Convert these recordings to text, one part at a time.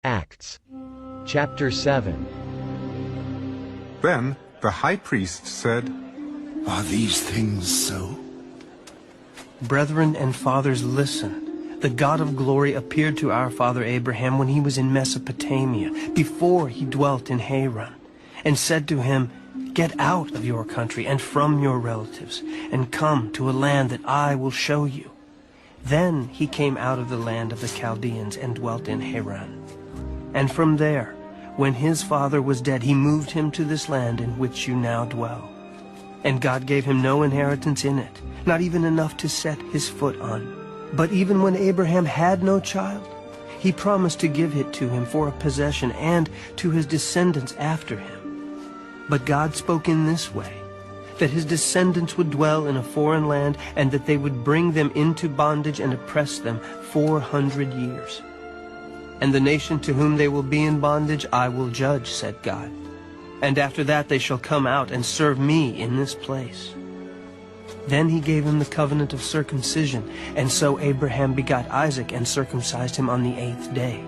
Acts chapter 7. Then the high priest said, "Are these things so?" Brethren and fathers, listen. The God of glory appeared to our father Abraham when he was in Mesopotamia, before he dwelt in Haran, and said to him, "Get out of your country and from your relatives, and come to a land that I will show you." Then he came out of the land of the Chaldeans and dwelt in Haran. And from there, when his father was dead, he moved him to this land in which you now dwell. And God gave him no inheritance in it, not even enough to set his foot on. But even when Abraham had no child, he promised to give it to him for a possession and to his descendants after him. But God spoke in this way, that his descendants would dwell in a foreign land, and that they would bring them into bondage and oppress them 400 years. And the nation to whom they will be in bondage I will judge, said God. And after that they shall come out and serve me in this place. Then he gave him the covenant of circumcision, and so Abraham begot Isaac and circumcised him on the 8th day.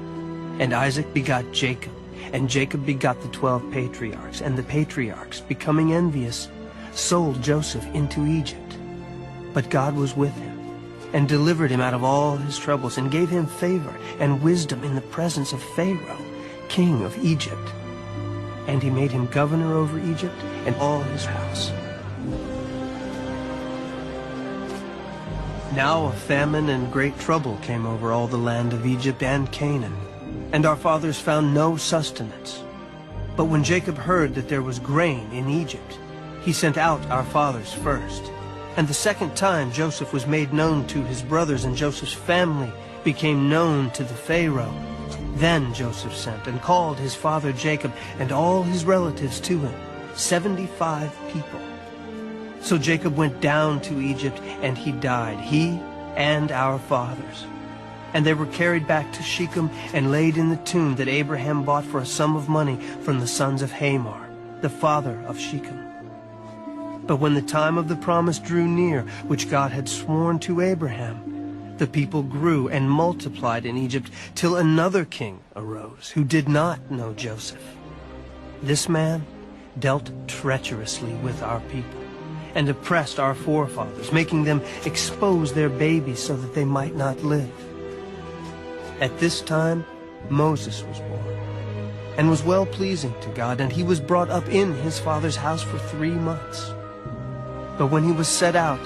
And Isaac begot Jacob, and Jacob begot the 12 patriarchs, and the patriarchs, becoming envious, sold Joseph into Egypt. But God was with him, and delivered him out of all his troubles, and gave him favor and wisdom in the presence of Pharaoh, king of Egypt. And he made him governor over Egypt and all his house. Now a famine and great trouble came over all the land of Egypt and Canaan, and our fathers found no sustenance. But when Jacob heard that there was grain in Egypt, he sent out our fathers first. And the second time Joseph was made known to his brothers, and Joseph's family became known to the Pharaoh. Then Joseph sent and called his father Jacob and all his relatives to him, 75 people. So Jacob went down to Egypt, and he died, he and our fathers. And they were carried back to Shechem and laid in the tomb that Abraham bought for a sum of money from the sons of Hamor, the father of Shechem. But when the time of the promise drew near, which God had sworn to Abraham, the people grew and multiplied in Egypt, till another king arose, who did not know Joseph. This man dealt treacherously with our people, and oppressed our forefathers, making them expose their babies so that they might not live. At this time Moses was born, and was well-pleasing to God, and he was brought up in his father's house for 3 months. But when he was set out,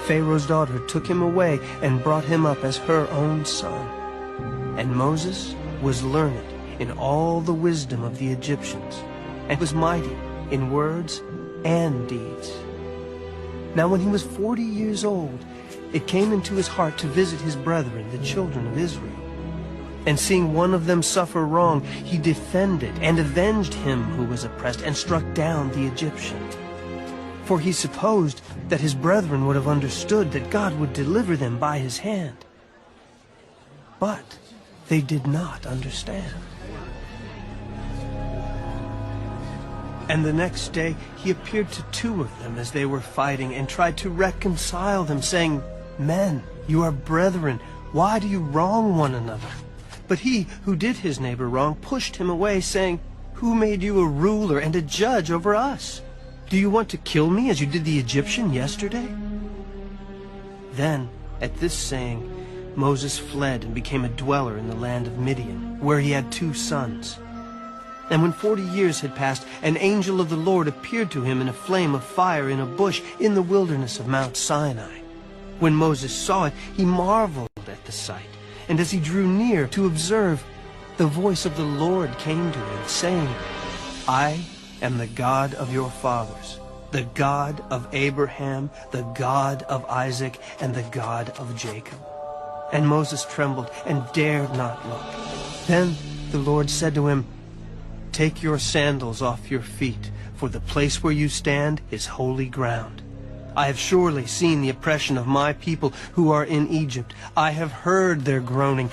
Pharaoh's daughter took him away and brought him up as her own son. And Moses was learned in all the wisdom of the Egyptians, and was mighty in words and deeds. Now when he was 40 years old, it came into his heart to visit his brethren, the children of Israel. And seeing one of them suffer wrong, he defended and avenged him who was oppressed, and struck down the Egyptian. For he supposed that his brethren would have understood that God would deliver them by his hand. But they did not understand. And the next day he appeared to 2 of them as they were fighting, and tried to reconcile them, saying, "Men, you are brethren. Why do you wrong one another?" But he who did his neighbor wrong pushed him away, saying, "Who made you a ruler and a judge over us? Do you want to kill me as you did the Egyptian yesterday?" Then, at this saying, Moses fled and became a dweller in the land of Midian, where he had 2 sons. And when 40 years had passed, an angel of the Lord appeared to him in a flame of fire in a bush in the wilderness of Mount Sinai. When Moses saw it, he marveled at the sight. And as he drew near to observe, the voice of the Lord came to him, saying, "I am the God of your fathers, the God of Abraham, the God of Isaac, and the God of Jacob." And Moses trembled and dared not look. Then the Lord said to him, "Take your sandals off your feet, for the place where you stand is holy ground. I have surely seen the oppression of my people who are in Egypt. I have heard their groaning